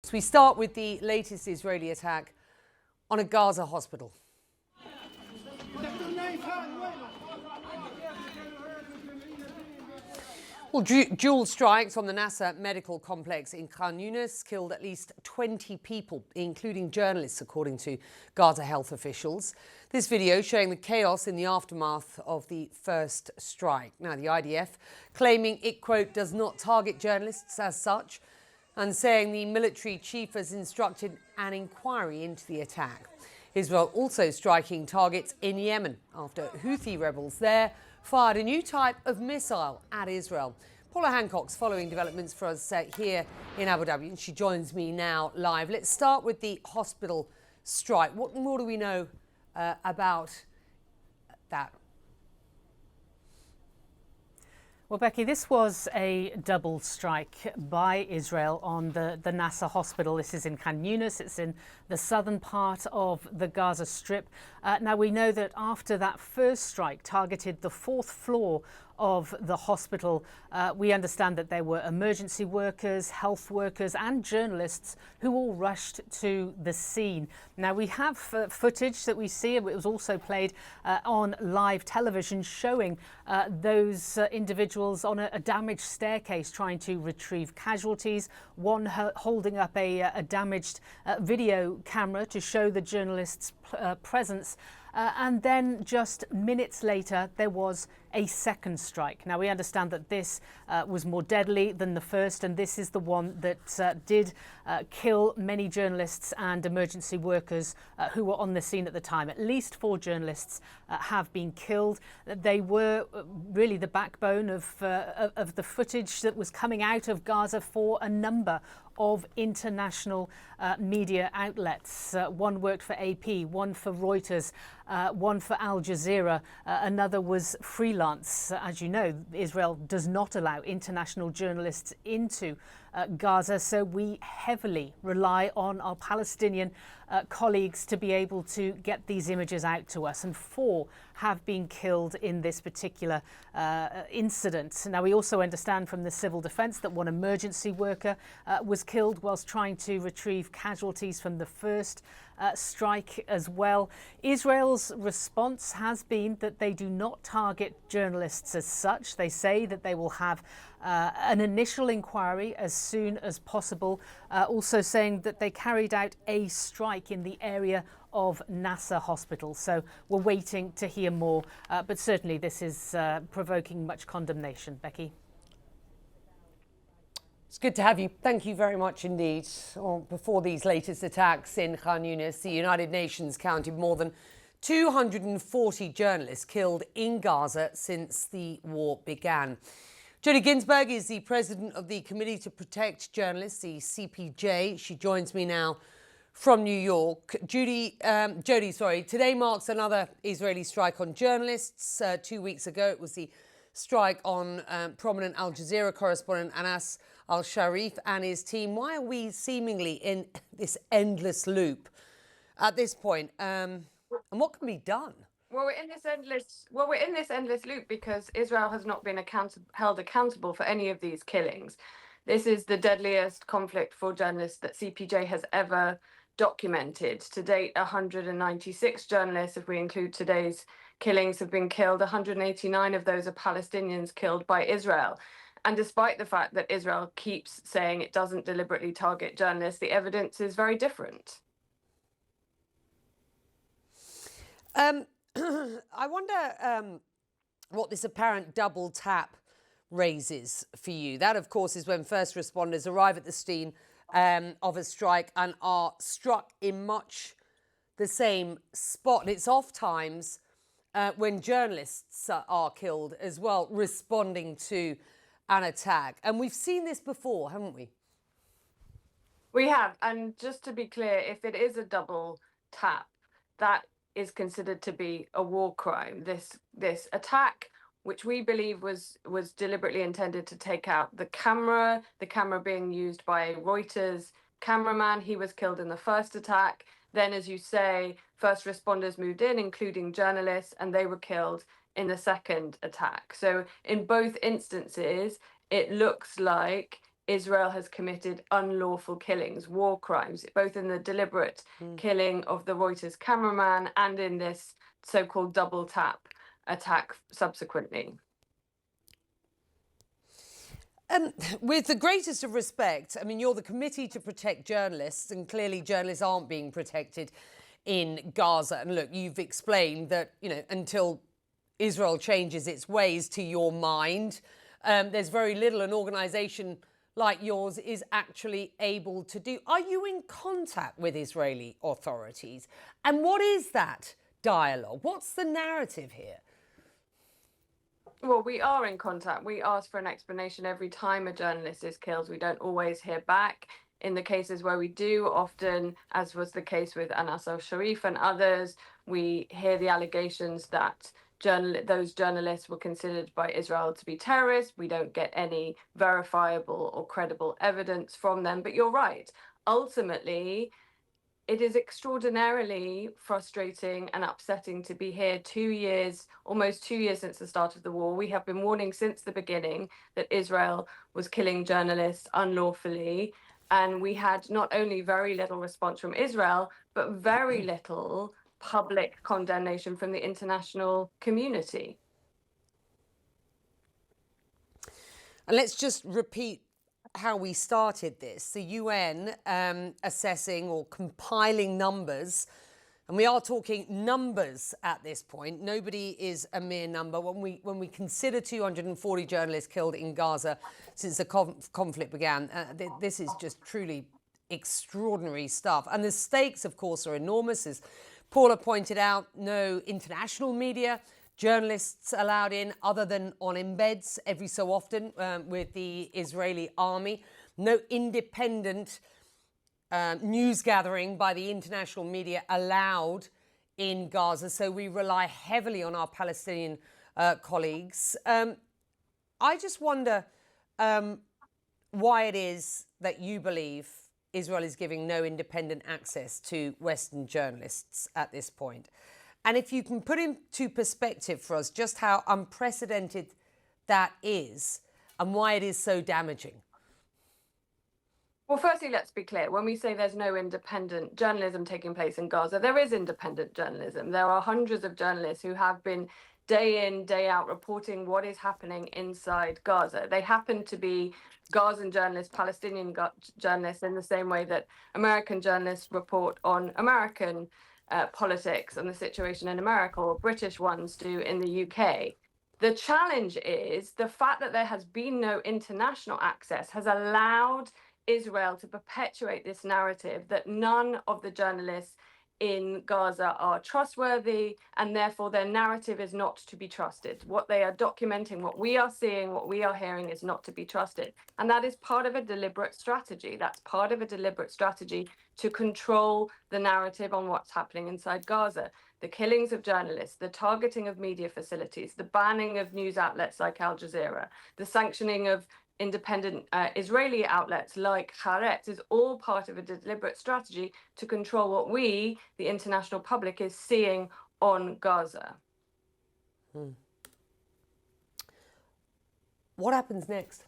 So we start with the latest Israeli attack on a Gaza hospital. Well, dual strikes on the Nasser medical complex in Khan Yunis killed at least 20 people, including journalists, according to Gaza health officials. This video showing the chaos in the aftermath of the first strike. Now, the IDF claiming it, quote, does not target journalists as such, and saying the military chief has instructed an inquiry into the attack. Israel also striking targets in Yemen after Houthi rebels there fired a new type of missile at Israel. Paula Hancock's following developments for us here in Abu Dhabi, and she joins me now live. Let's start with the hospital strike. What more do we know about that? Well, Becky, this was a double strike by Israel on the Nasser hospital. This is in Khan Yunis. It's in the southern part of the Gaza Strip. Now, we know that after that first strike targeted the fourth floor of the hospital, we understand that there were emergency workers, health workers and journalists who all rushed to the scene. Now, we have footage that we see. It was also played on live television showing those individuals on a damaged staircase trying to retrieve casualties, one holding up a damaged video camera to show the journalists' presence. And then just minutes later, there was a second strike. Now, we understand that this was more deadly than the first, and this is the one that did kill many journalists and emergency workers who were on the scene at the time. At least 4 journalists have been killed. They were really the backbone of the footage that was coming out of Gaza for a number of international media outlets. One worked for AP, one for Reuters, one for Al Jazeera, another was freelance. As you know, Israel does not allow international journalists into Gaza, so we heavily rely on our Palestinian colleagues to be able to get these images out to us, and 4 have been killed in this particular incident. Now, we also understand from the civil defence that one emergency worker was killed whilst trying to retrieve casualties from the first strike as well. Israel's response has been that they do not target journalists as such. They say that they will have an initial inquiry as soon as possible, also saying that they carried out a strike in the area of Nasser Hospital. So we're waiting to hear more, but certainly this is provoking much condemnation. Becky? It's good to have you. Thank you very much indeed. Before these latest attacks in Khan Yunis, the United Nations counted more than 240 journalists killed in Gaza since the war began. Jodie Ginsberg is the president of the Committee to Protect Journalists, the CPJ. She joins me now from New York. Jodie, today marks another Israeli strike on journalists. 2 weeks ago, it was the strike on prominent Al Jazeera correspondent Anas Al-Sharif and his team. Why are we seemingly in this endless loop at this point? And what can be done? Well, we're in this endless loop because Israel has not been held accountable for any of these killings. This is the deadliest conflict for journalists that CPJ has ever documented. To date, 196 journalists, if we include today's killings, have been killed. 189 of those are Palestinians killed by Israel. And despite the fact that Israel keeps saying it doesn't deliberately target journalists, the evidence is very different. I wonder what this apparent double tap raises for you. That, of course, is when first responders arrive at the scene of a strike and are struck in much the same spot. And it's oft times when journalists are killed as well, responding to an attack. And we've seen this before, haven't we? We have. And just to be clear, if it is a double tap, that is considered to be a war crime. This attack, which we believe was deliberately intended to take out the camera being used by Reuters cameraman. He was killed in the first attack. Then, as you say, first responders moved in, including journalists, and they were killed in the second attack. So in both instances, it looks like Israel has committed unlawful killings, war crimes, both in the deliberate killing of the Reuters cameraman and in this so-called double tap attack subsequently. With the greatest of respect, I mean, you're the Committee to Protect Journalists, and clearly journalists aren't being protected in Gaza. And look, you've explained that, you know, until Israel changes its ways, to your mind, there's very little an organisation like yours is actually able to do. Are you in contact with Israeli authorities? And what is that dialogue? What's the narrative here? Well, we are in contact. We ask for an explanation every time a journalist is killed. We don't always hear back. In the cases where we do, often, as was the case with Anas al-Sharif and others, we hear the allegations that those journalists were considered by Israel to be terrorists. We don't get any verifiable or credible evidence from them. But you're right. Ultimately, it is extraordinarily frustrating and upsetting to be here 2 years, almost 2 years since the start of the war. We have been warning since the beginning that Israel was killing journalists unlawfully. And we had not only very little response from Israel, but very little public condemnation from the international community. And let's just repeat how we started this. The UN assessing or compiling numbers, and we are talking numbers at this point. Nobody is a mere number. When we consider 240 journalists killed in Gaza since the conflict began, this is just truly extraordinary stuff. And the stakes, of course, are enormous. As Paula pointed out, no international media, journalists allowed in other than on embeds every so often with the Israeli army. No independent news gathering by the international media allowed in Gaza. So we rely heavily on our Palestinian colleagues. I just wonder why it is that you believe Israel is giving no independent access to Western journalists at this point. And if you can put into perspective for us just how unprecedented that is and why it is so damaging. Well, firstly, let's be clear. When we say there's no independent journalism taking place in Gaza, there is independent journalism. There are hundreds of journalists who have been day in, day out reporting what is happening inside Gaza. They happen to be Gazan journalists, Palestinian journalists, in the same way that American journalists report on American politics and the situation in America, or British ones do in the UK. The challenge is the fact that there has been no international access has allowed Israel to perpetuate this narrative that none of the journalists in Gaza are trustworthy, and therefore their narrative is not to be trusted. What they are documenting, what we are seeing, what we are hearing is not to be trusted. And that is part of a deliberate strategy. That's part of a deliberate strategy to control the narrative on what's happening inside Gaza. The killings of journalists, the targeting of media facilities, the banning of news outlets like Al Jazeera, the sanctioning of independent Israeli outlets like Haaretz is all part of a deliberate strategy to control what we, the international public, is seeing on Gaza. What happens next?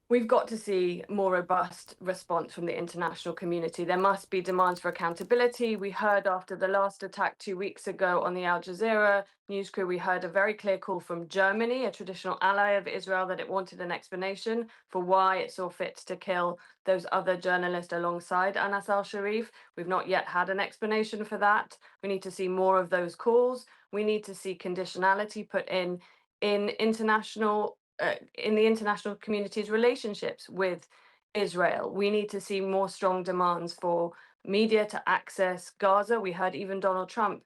We've got to see more robust response from the international community. There must be demands for accountability. We heard after the last attack 2 weeks ago on the Al Jazeera news crew, we heard a very clear call from Germany, a traditional ally of Israel, that it wanted an explanation for why it saw fit to kill those other journalists alongside Anas al-Sharif. We've not yet had an explanation for that. We need to see more of those calls. We need to see conditionality put in international in the international community's relationships with Israel. We need to see more strong demands for media to access Gaza. We heard even Donald Trump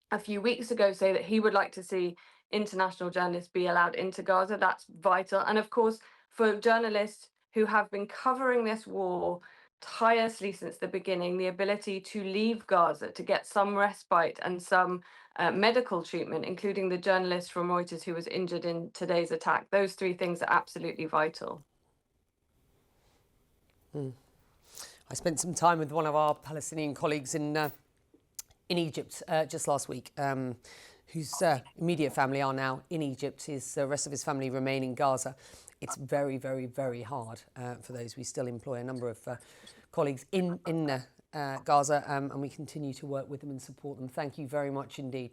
a few weeks ago say that he would like to see international journalists be allowed into Gaza. That's vital. And of course, for journalists who have been covering this war tirelessly since the beginning, the ability to leave Gaza, to get some respite and some medical treatment, including the journalist from Reuters who was injured in today's attack. Those three things are absolutely vital. I spent some time with one of our Palestinian colleagues in Egypt just last week, whose immediate family are now in Egypt. The rest of his family remain in Gaza. it's very, very, very hard for those. We still employ a number of colleagues in Gaza, and we continue to work with them and support them. Thank you very much indeed.